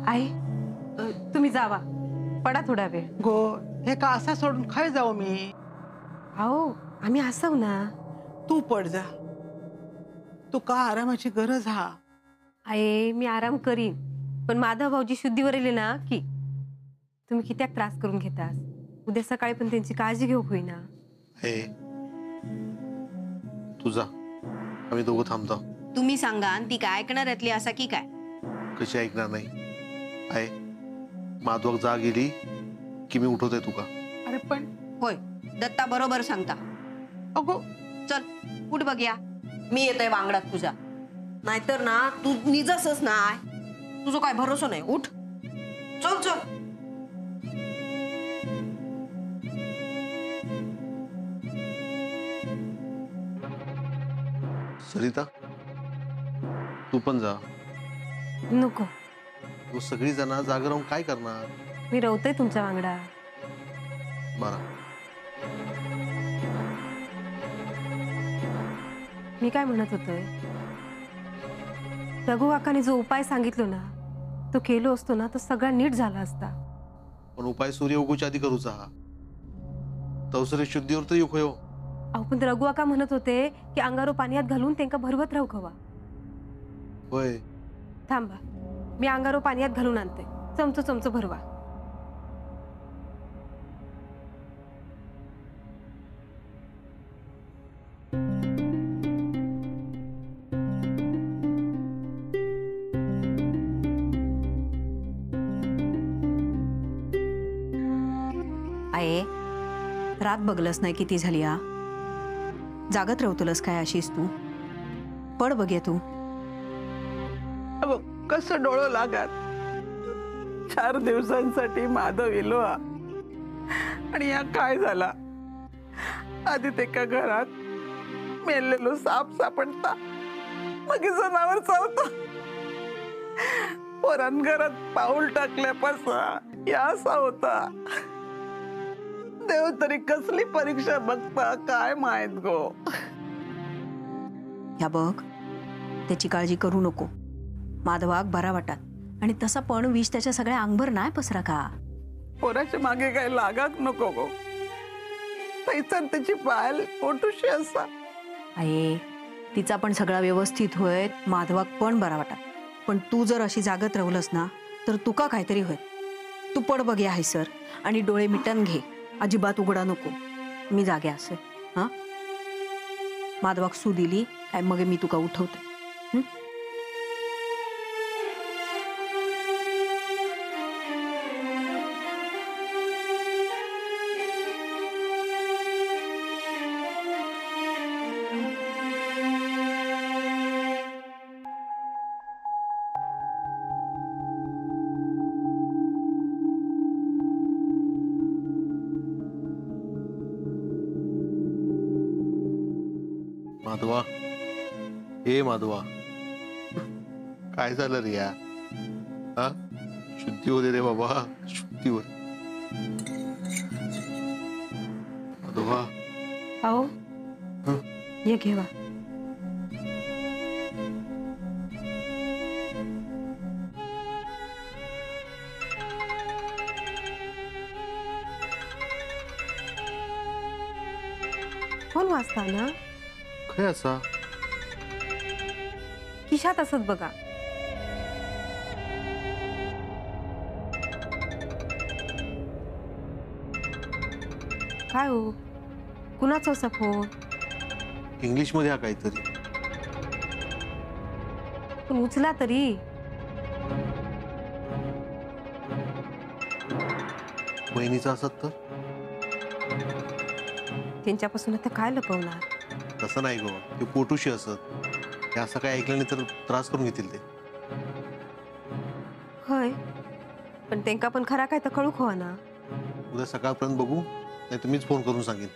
आई तुम्ही जावा, पडा थोडा वेळ. गो हे का असा सोडून खय जाऊ मी? अहो आम्ही हसव ना. तू पड जा, तुका आरामाची गरज हा. आहे मी आराम करीन, पण माधव भाऊजी शुद्धीवर येले ना की तुम्ही कित्याक त्रास करून घेतास. उद्या सकाळी पण त्यांची काळजी घेऊ होईना. हे तुझा आम्ही दोघं थांबतो. तुम्ही सांगा आणि ती काय ऐकणार यातली असा की काय? कशी ऐकणार नाही आहे. माधवक जा गेली की मी उठवते तुका. अरे पण होय, दत्ता बरोबर सांगता. अगो चल उठ बघूया, मी येतोय वांगडात तुझ्या. नाहीतर ना तू निजसच नाही, तुझं काय भरोसा नाही. उठ चल चल. सरिता तू पण जा. नको, तू सगळी जण जागा राहून काय करणार? मी रवतोय तुमच्या वांगडा. बरा मी काय म्हणत होतोय, रघु काकाने जो उपाय सांगितलो ना तो केलो असतो ना तर सगळा नीट झाला असता. पण उपाय सूर्य उगूच्या आधी करूचा हा. तवसरे शुद्धीवर तर युग होयो. अहो पण रघु काका म्हणत होते की अंगारो पाण्यात घालून त्यांना भरवत राहू खवा. होय थांबा, मी अंगारो पाण्यात घालून आणते. चमचो चमचो भरवा. आहे रात बघलस नाही किती झाली हा. जागत राहतलस काय अशीस तू? पड बघे तू. अगो कसं डोळं लागत. 4 दिवसांसाठी माधव येलो हा. आणि या काय झाला. आधी ते का घरात मेलेलो साप सापडता, मग जनावर चावता. पोरान घरात पाऊल टाकल्यापासून या असा होता. देव तरी कसली परीक्षा बघता काय माहित गो. ह्या बघ, त्याची काळजी करू नको. माधवाक बरा वाटात. आणि तसा पण विष त्याच्या सगळ्या अंगभर नाही पसरा का. पोराच्या मागे काय लागाक नको गो. तैचा त्याची पायल पोटुशी असा. आहे तिचा पण सगळा व्यवस्थित होय, माधवाक पण बरा वाटात. पण तू जर अशी जागत राहलस ना तर तुका काहीतरी होय. तू पड बघे आहे सर, आणि डोळे मिटन घे. अजिबात उघडा नको. मी जागे असे. हा माधवाक सू दिली काय मग मी तुका उठवते. माधवा, हे माधवा, काय झालं रे या? हा शुद्धी होते रे बाबा, शुद्धी होते. माधवा अहो ये घेवा. कोण वाचता ना? काय असा? खिशात असत बघा. काय हो, कुणाचा असा फोन? इंग्लिश मध्ये हा काहीतरी. पण उचला तरी. वहिनीचा असत तर? त्यांच्यापासून आता काय लपवणार. तसं नाही गो, ते पोटूशी असत. हे असं काय ऐकलं नाही तर त्रास करून घेतील ते. होय, पण त्यांका पण खरा काय तर कळू हवा ना. उद्या सकाळपर्यंत बघू, नाही तुम्हीच फोन करून सांगेन.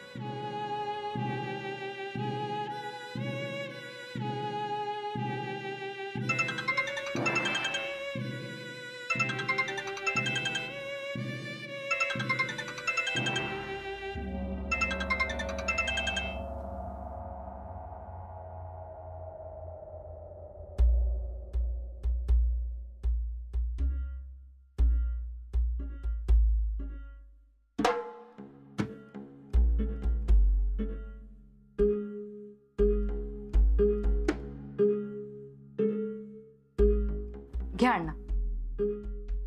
घ्या अण्णा,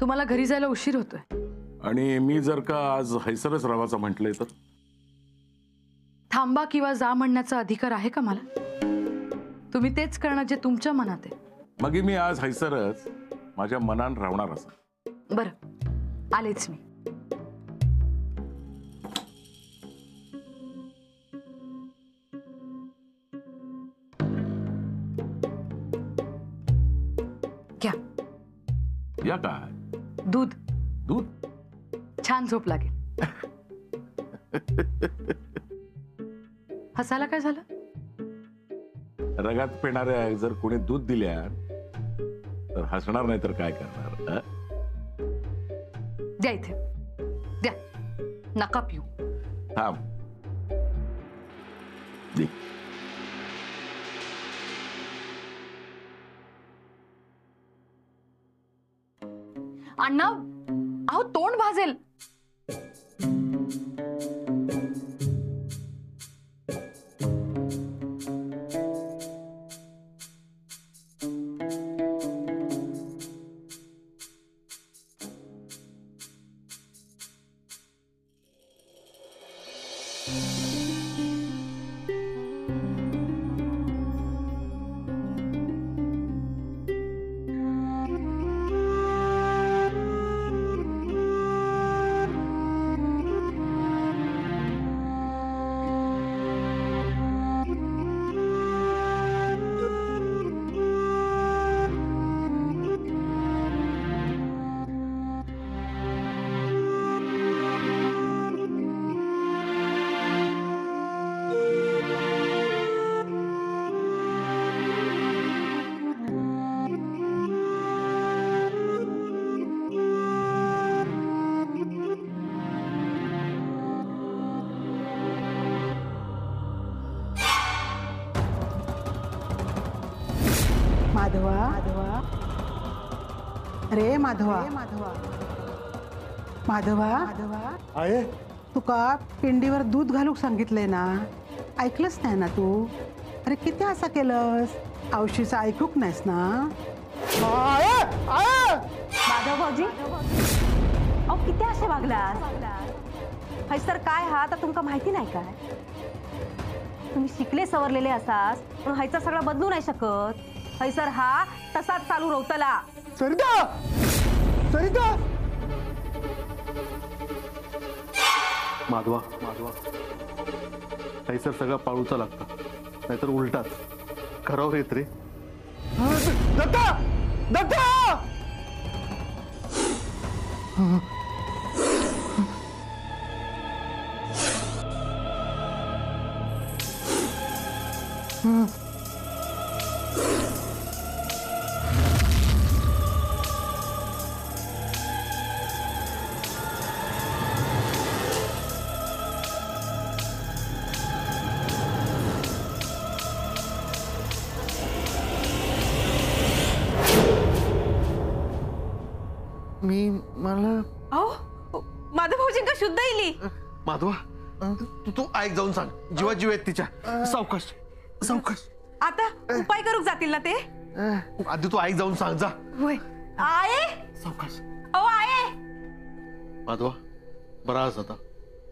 तुम्हाला घरी जायला उशीर होतोय. आणि मी जर का आज हैसरच राहायचं म्हटलंय तर थांबा किंवा जा म्हणण्याचा अधिकार आहे का मला? तुम्ही तेच करणं जे तुमच्या मनात आहे. मग मी आज हैसरच माझ्या मनान राहणार असं. बरं, आलेच मी. घ्या या काय दूध. दूध. छान झोप लागेल. हसायला काय झालं? रगात पिणाऱ्या जर कोणी दूध दिल्या तर हसणार नाही तर काय करणार? हं? द्या इथे, द्या. नका पिऊ. थांब. दे. अण्णा, अहो तोंड भाजेल. माधवा, रे माधवा, माधवा, आहे तुका पिंडीवर दूध घालूक सांगितलंय ना, ऐकलंच नाही ना तू? अरे किती असं केलंस? औशीचं ऐकूक नाहीस ना? माधव भाऊजी, अहो किती असे वागलास? हैसर काय हा तर तुमका माहिती नाही काय? तुम्ही शिकले सवरलेले असास पण हैसर सगळा बदलू नाही शकत. हैसर हा तसाच चालू रवतला. सरिता, सरिता. माधवा, हैसर सगळा पाळूचा लागता, नाहीतर उलटाच खरावर येत रे. दत्ता, दत्ता. मला अहो माधव भाऊजींका शुद्ध इली. माधवा, तू ऐक, जाऊन सांग. जीवा जीव आहेत तिच्या. सावकाश, सावकाश. आता उपाय करूक जातील ना ते? आधी तू ऐक, जाऊन सांग जा. होय. आये, सावकाश. अहो आये. माधवा, बरा आहेस आता?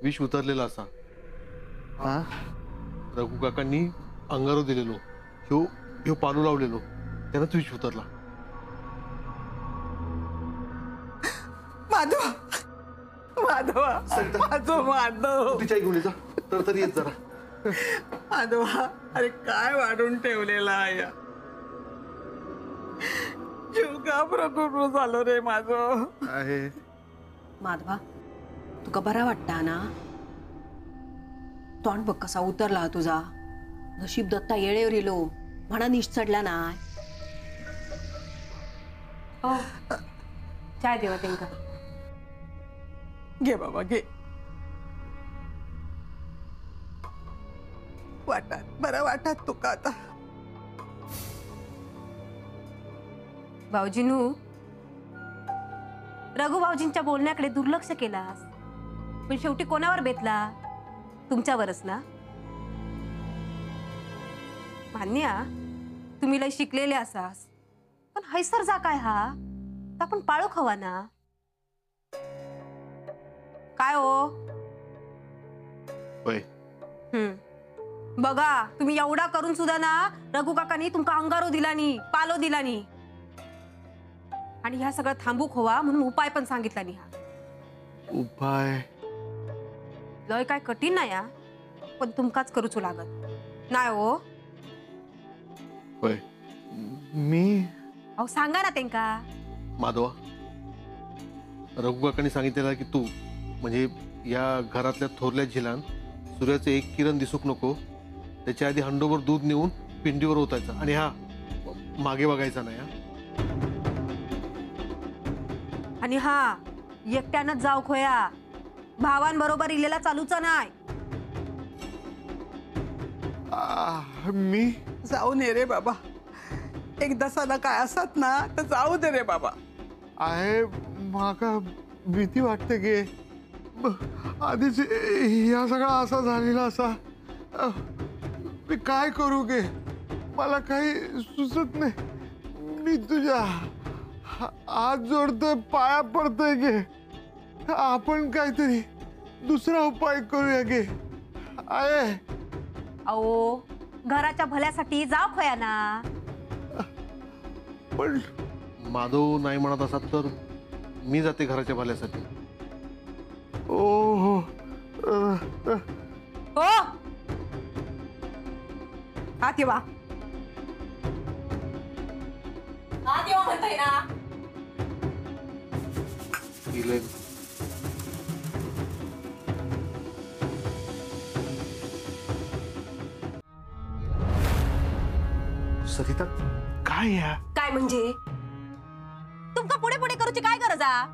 विष उतरलेला असा. हा, रघु काकांनी अंगारो दिलेलो, ह्यो पालू लावलेलो, त्यानंच विष उतरला. माधवा, माधवा, माझं माधव, तिच्या घेऊन ये जा, तर येत जरा. माधवा, अरे काय वाढून ठेवलेला आहे. जीव घाबरतो झालं रे माझं. आहे माधवा, तुका बरा वाटता ना? तोंड बघ कसा उतरला तुझा. नशीब दत्ता येळेवर येलो म्हणा निश चढला नाय. हो, चाय देवा त्यांका. घे बाबा घे. वाटात बरं वाटात तुका आता. भाऊजीनू, रघु भाऊजींच्या बोलण्याकडे दुर्लक्ष केलास, पण शेवटी कोणावर बेतला? तुमच्यावरच ना. मान्य, तुम्ही लय शिकलेले असास, पण हैसर जा काय हा? तर आपण पाळू खवा ना. काय हो? होय. बघा तुम्ही एवढा करून सुद्धा ना रघु काकानी तुमका अंगारो दिला नी, पालो दिला नी. आणि ह्या सगळं थांबू खोवा म्हणून उपाय पण सांगितला नी. हा उपाय लय काय कठीण नाही हा, पण तुमकाच करूचो लागत नाही हो. होय. मी अहो सांगा ना त्यांका. माधवा, रघु काकांनी सांगितलेलं की तू म्हणजे या घरातल्या थोरल्या झिलान सूर्याचं एक किरण दिसूक नको, त्याच्या आधी हंडोवर दूध नेऊन पिंडीवर ओतायचं आणि हा मागे बघायचा नाही. आणि हा एकट्यानंच जाऊ खोया, भावांबरोबर इलेला चालूचा नाही. मी जाऊ नये रे बाबा, एकदा साधा काय असत ना तर जाऊ दे रे बाबा. आहे माका भीती वाटते की आधीच या सगळा असा झालेला असा. मी काय करू गे, मला काही सुचत नाही. मी तुझ्या हात जोडतोय, पाया पडतोय गे. आपण काहीतरी दुसरा उपाय करूया गे. आहे अहो घराच्या भल्यासाठी जाऊ खोया ना. पण माधव नाही म्हणत असत तर मी जाते घराच्या भल्यासाठी. ओ हो हो आत येवा. आत येवा म्हणताय ना. इले. सरिता काय या काय म्हणजे तुमका पुढे पुढे करूची काय गरज आ?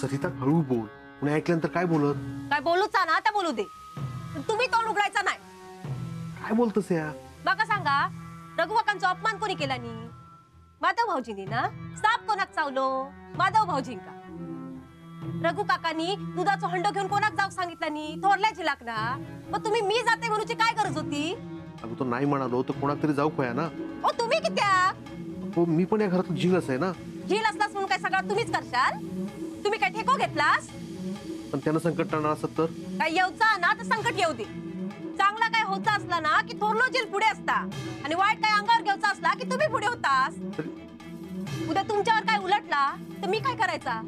सरिता हळू बोल, पुणे ऐकल्यानंतर काय बोलत. काय बोलूचा ना त्या बोलू दे, पण तुम्ही तोंड उघडायचा नाही. काय बोलतस या. बघा सांगा रघु काकांचा अपमान कोणी केला नी? माधव भाऊजींनी ना. साप कोणाक चावलो? माधव भाऊजींका. रघु काकांनी दुधाचं हंड घेऊन कोणाक जाऊ सांगितला नी? थोरल्या झिलाक ना. मग तुम्ही मी जाते म्हणूची काय गरज होती? अगं तो नाही म्हणालो तर कोणाक तरी जाऊ खोया ना. ओ तुम्ही कित्या? हो मी पण या घरात झिंगच आहे ना. झील असलास म्हणून काय सगळं तुम्हीच करशाल? तुम्ही काय ठेको घेतलास? पण त्यानं संकट टाळणार असत तर. काय येऊचा ना तर संकट येऊ दे. चांगला काय होता असला ना की थोरलो झील पुढे असता, आणि वाईट काय अंगावर घेऊचा असला की तुम्ही पुढे होतास. उद्या तुमच्यावर काय उलटला तर मी काय करायचा?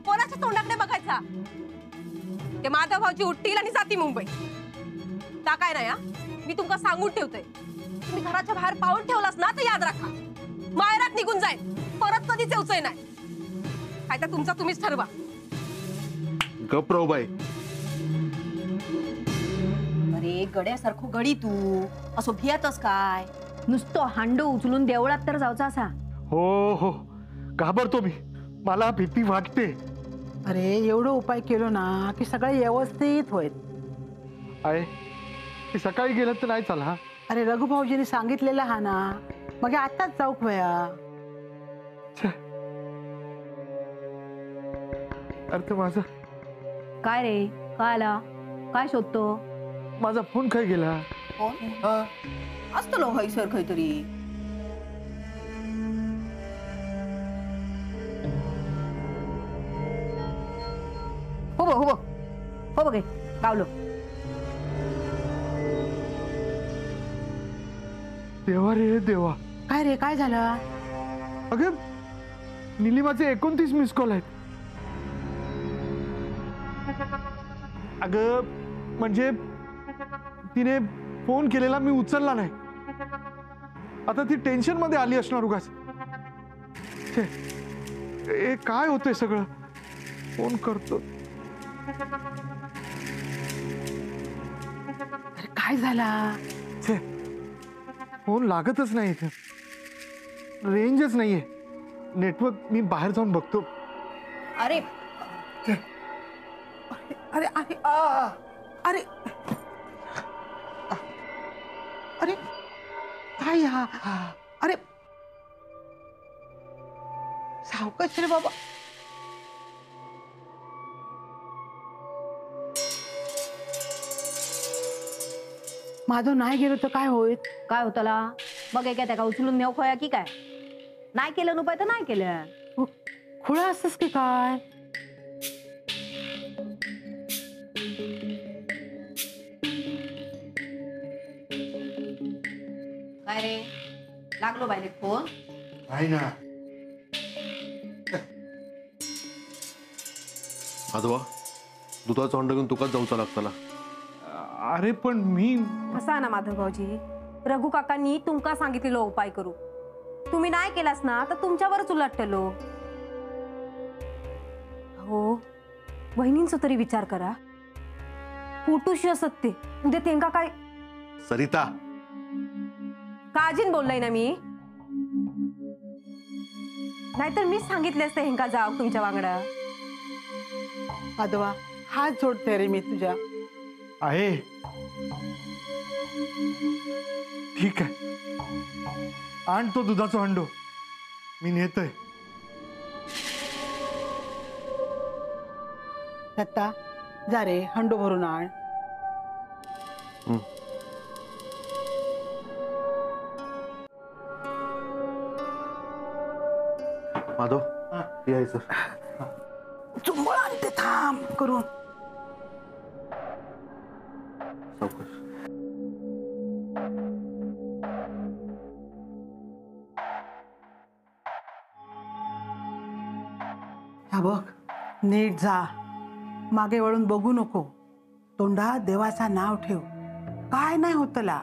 कोणाच्या तोंडाकडे बघायचा? ते माधव भाऊजी उठतील आणि जाती मुंबई. ता काय नाही हा, मी तुमका सांगून ठेवतोय. तुम्ही घराच्या बाहेर पाऊल ठेवलास ना तर याद राखा, माहेरात निघून जाईल, परत कधीच येऊचंय नाही. काय तर तुमचा तुम्हीच ठरवा. गप राव बाई. अरे गड्यासारखो गडी तू असो भियातस काय? नुसतं हांडो उचलून देवळात तर जाऊचा असा. हो हो घाबरतो मी, मला भीती वाटते. अरे एवढं उपाय केलो ना की सगळे व्यवस्थित होईल. आहे सकाळी गेलं तर नाही चाला. अरे रघु भाऊजीने सांगितलेलं हा ना, मग आताच जाऊ खोया. अर्थ माझा काय रे काय आला? काय शोधतो? माझा फोन काय गेला. असतो लो हैसर काहीतरी. हो बघ हो बघ हो बघ गावलो. देवा रे देवा. काय रे काय झालं? अगं निलिमाचे 29 मिस कॉल आहेत. अगं म्हणजे तिने फोन केलेला, मी उचलला नाही. आता ती टेन्शन मध्ये आली असणार उगाच. हे काय होतंय सगळं. फोन करतो. अरे काय झाला? फोन लागतच नाही इथे, रेंजच नाहीये. नेटवर्क मी बाहेर जाऊन बघतो. अरे अरे अरे अरे अरे काय हा? अरे सावकाश रे बाबा. माधव नाही गेलो तर काय होईल? काय होतला मग? काय त्याका उचलून नेऊ खोया की काय? नाही केलं उपाय तर नाही केलं. खुळा असतस की काय? काय रे लागलो बायले फोन? आहे ना माधवा, दुधाचा हंड घेऊन तुकाच जाऊचा लागताला. अरे पण मी असा ना माधव भाऊजी, रघु काकांनी तुमका सांगितलेलो उपाय करू. तुम्ही नाही केलास ना तर तुमच्यावरच उलटलो. हो, बहिणींचा तरी विचार करा. पोटूशी असत ते उद्या तेंका काय सरिता, काजीन बोललोय ना मी. नाहीतर मीच सांगितले असते हेंका जाव तुमच्या वांगडा. माधवा, हात जोडते रे मी तुझ्या. आहे ठीक आहे, आण तो दुधाचा हंडो, मी नेतोय. दत्ता, जा रे हंडो भरून आण. माधव यायचं. चुंबळ आणते थांब करून. सावकाश. हा बघ, नीट जा, मागे वळून बघू नको. तोंडात देवाचा नाव ठेव. काय नाही होत त्याला.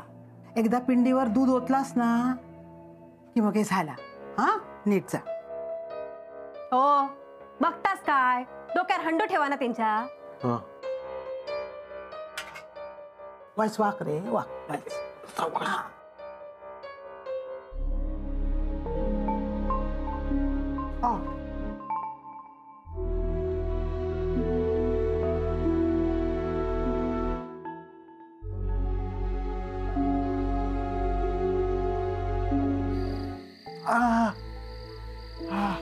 एकदा पिंडीवर दूध ओतलास ना की मग हे झाला. हा, नीट जा. हो, बघतास काय, डोक्यावर हंडो ठेवा ना त्यांच्या. हा, वाच, वाक रे वाक, वाच. हा. आ. आ, आ.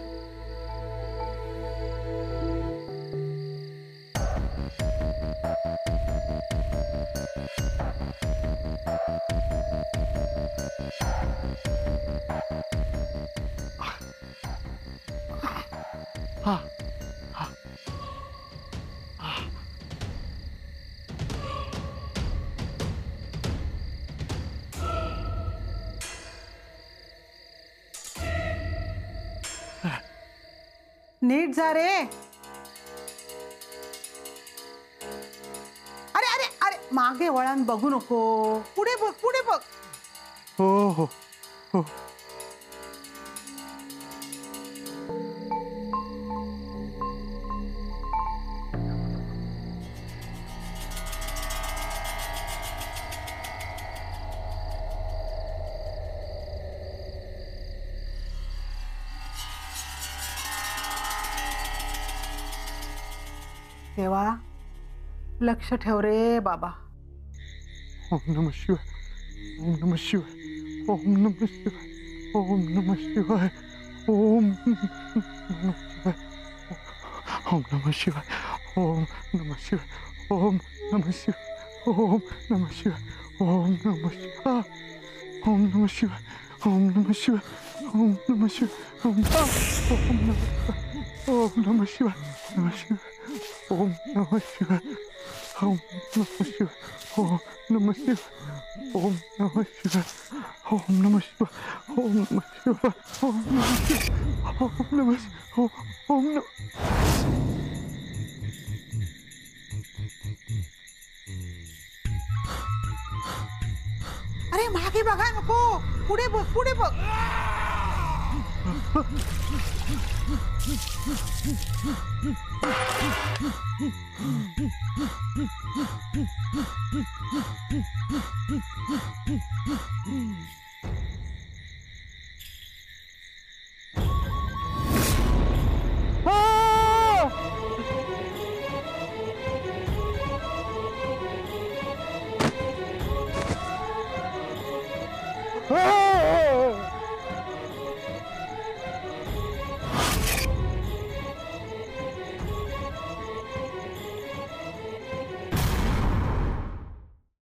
नीट जा रे. अरे अरे अरे, मागे वळण बघू नको. पुढे बघ, पुढे बघ. हो हो हो. देवा, लक्ष ठेव रे बाबा. ओम नमः शिवाय, ओम नमः शिवाय, ओम नमः शिवाय, ओम नमः शिवाय, ओम नमः शिवाय, ओम नमः शिवाय, ओम नमः शिवाय, ओम नमः शिवाय, ओम नमः शिवाय, ओम नमः शिवाय, ओम नमः शिवाय, ओम नमः शिवाय, ओम नमः शिवाय, नमः शिवाय, ओम नमः शिवाय, ओम नमः शिवाय, ओम नमः शिवाय, ओम नमः शिवाय, ओम नमः शिवाय, ओम नमः शिवाय, ओम नमः शिवाय, ओम नमः शिवाय, ओम नमः. अरे मागे बघा नको. पुढे बघ, पुढे बघ.